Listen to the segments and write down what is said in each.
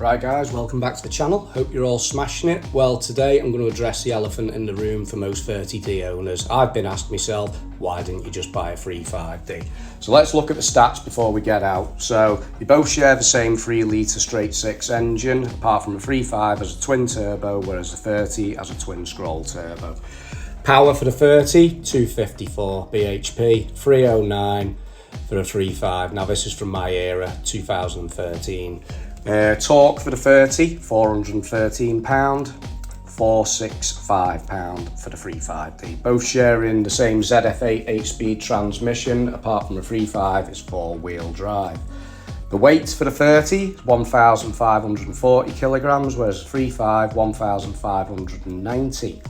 Right guys, welcome back to the channel. Hope you're all smashing it. Well, today I'm going to address the elephant in the room for most 30D owners. I've been asking myself, why didn't you just buy a 330d? So let's look at the stats before we get out. So they both share the same 3 litre straight 6 engine, apart from the 3.5 as a twin turbo, whereas the 30 has a twin scroll turbo. Power for the 30, 254 bhp, 309 for a 3.5. Now this is from my era, 2013. Torque for the 30, 413 pound, 465 pound for the 350d. Both sharing the same ZF8 8-speed transmission, apart from the 35 is 4-wheel drive. The weight for the 30 is 1,540 kilograms, whereas the 35 1,590.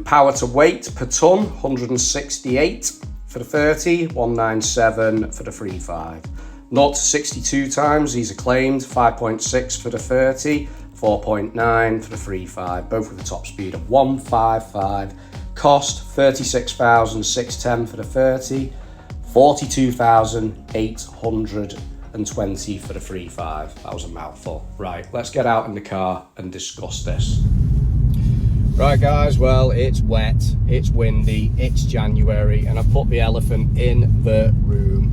Power to weight per ton, 168 for the 30, 197 for the 35. 0 to 62 times, these are claimed, 5.6 for the 30, 4.9 for the 3.5, both with a top speed of 155. Cost 36,610 for the 30, 42,820 for the 3.5. That was a mouthful. Right, let's get out in the car and discuss this. Right guys, well, it's wet, it's windy, it's January, and I put the elephant in the room.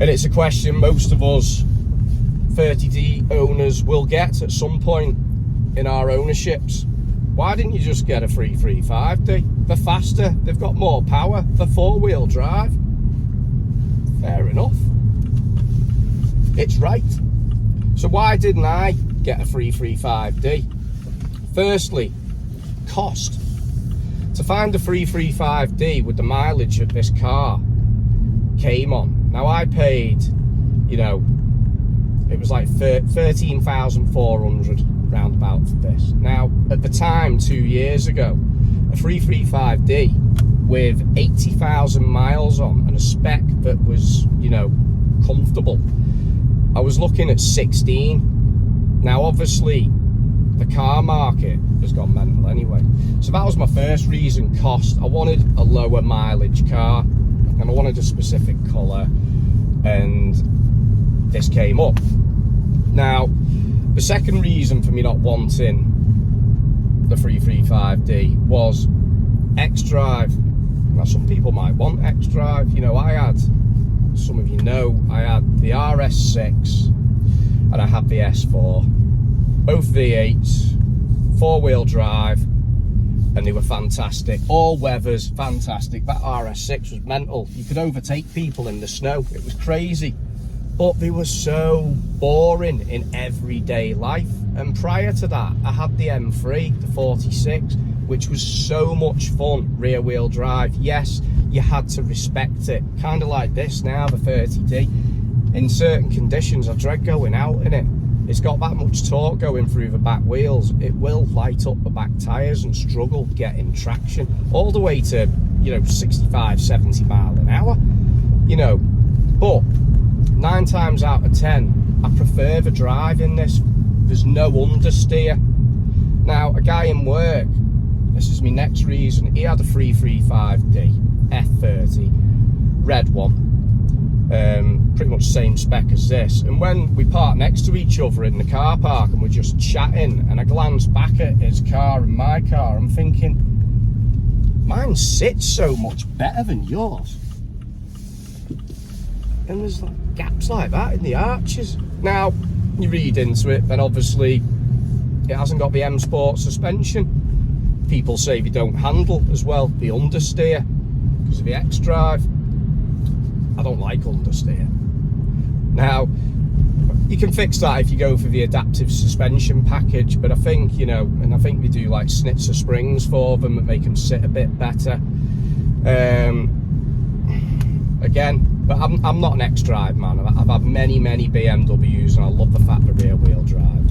And it's a question most of us 30D owners will get at some point in our ownerships. Why didn't you just get a 335D? They're faster, they've got more power, they're 4-wheel drive. Fair enough. It's right. So why didn't I get a 335D? Firstly, cost. To find a 335D with the mileage that this car came on. Now I paid, you know, it was like 13,400 roundabout for this. Now at the time, 2 years ago, a 335D with 80,000 miles on and a spec that was, you know, comfortable, I was looking at 16. Now obviously the car market has gone mental anyway. So that was my first reason, cost. I wanted a lower mileage car and I wanted a specific colour, and this came up. Now, the second reason for me not wanting the 335D was X-Drive. Now, some people might want X-Drive. You know, I had, some of you know, I had the RS6 and I had the S4. Both V8s, 4-wheel drive, and they were fantastic. All weathers, fantastic. That RS6 was mental. You could overtake people in the snow. It was crazy. But they were so boring in everyday life. And prior to that, I had the M3, the 46, which was so much fun, rear wheel drive. Yes, you had to respect it. Kind of like this now, the 30D. In certain conditions, I dread going out in it. It's got that much torque going through the back wheels. It will light up the back tyres and struggle getting traction all the way to, you know, 65, 70 mile an hour, you know. But 9 times out of 10, I prefer the drive in this. There's no understeer. Now, a guy in work, this is my next reason, he had a 335D F30, red one. Pretty much same spec as this, and when we parked next to each other in the car park and we're just chatting, and I glanced back at his car and my car, I'm thinking, mine sits so much better than yours, and there's like gaps like that in the arches. Now you read into it, then obviously it hasn't got the M Sport suspension. People say they don't handle as well, the understeer, because of the X-Drive. I don't like understeer. Now, you can fix that if you go for the adaptive suspension package, but I think, you know, and I think we do like Snitzer springs for them that make them sit a bit better. Again, but I'm not an X-Drive man. I've had many BMWs and I love the fact they're rear wheel drive.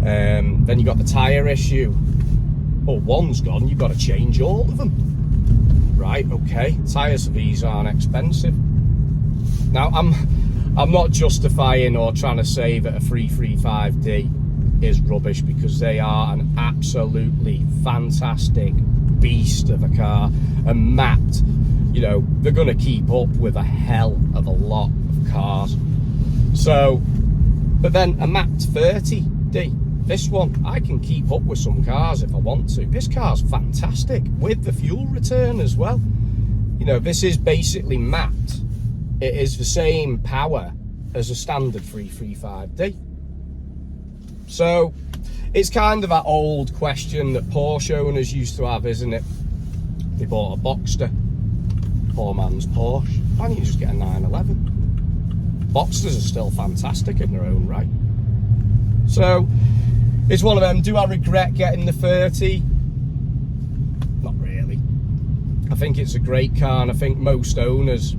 Then you got the tyre issue. Well, one's gone, you've got to change all of them. Right, okay, tyres of these aren't expensive. Now, I'm not justifying or trying to say that a 335D is rubbish, because they are an absolutely fantastic beast of a car and mapped. You know, they're going to keep up with a hell of a lot of cars. So But then a mapped 30D, this one, I can keep up with some cars if I want to. This car's fantastic with the fuel return as well. You know, this is basically mapped. It is the same power as a standard 335D. So it's kind of that old question that Porsche owners used to have, isn't it? They bought a Boxster, poor man's Porsche. Why don't you just get a 911? Boxsters are still fantastic in their own right. So it's one of them. Do I regret getting the 30? Not really. I think it's a great car, and I think most owners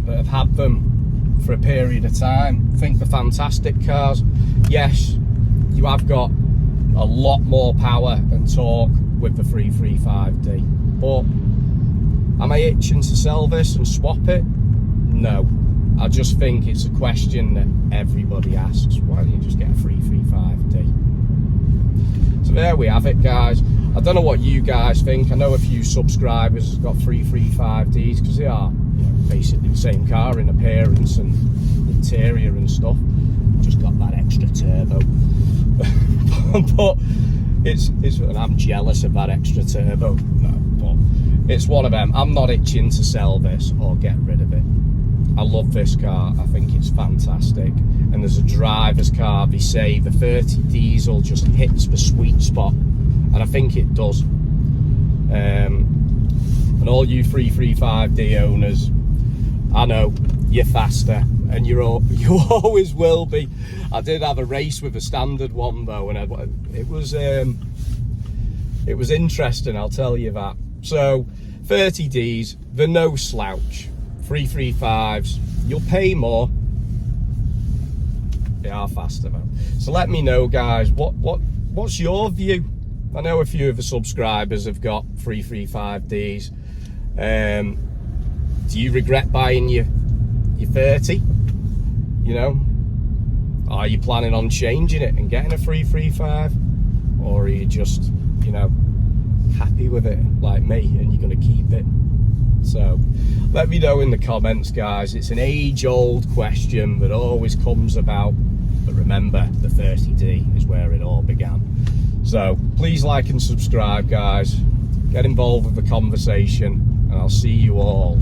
that have had them for a period of time think they're fantastic cars. Yes, you have got a lot more power and torque with the 335D, but am I itching to sell this and swap it? No. I just think it's a question that everybody asks. Why don't you just get a 335D? So there we have it, guys. I don't know what you guys think. I know a few subscribers have got 335Ds because they are, you know, basically the same car in appearance and interior and stuff. Just got that extra turbo. But it's and I'm jealous of that extra turbo. No, but it's one of them. I'm not itching to sell this or get rid of it. I love this car. I think it's fantastic. And as a driver's car, they say the 30 diesel just hits the sweet spot, and I think it does. And all you 335D owners, I know you're faster, and you always will be. I did have a race with a standard one though, and it was interesting, I'll tell you that. So 30Ds, they're no slouch. 335s, you'll pay more. They are faster though. So let me know, guys, what's your view? I know a few of the subscribers have got 335Ds. Do you regret buying your 30? You know, are you planning on changing it and getting a 335, or are you just, you know, happy with it like me and you're going to keep it? So let me know in the comments, guys. It's an age-old question that always comes about, but remember, the 30D is where it all began. So please like and subscribe, guys. Get involved with the conversation, and I'll see you all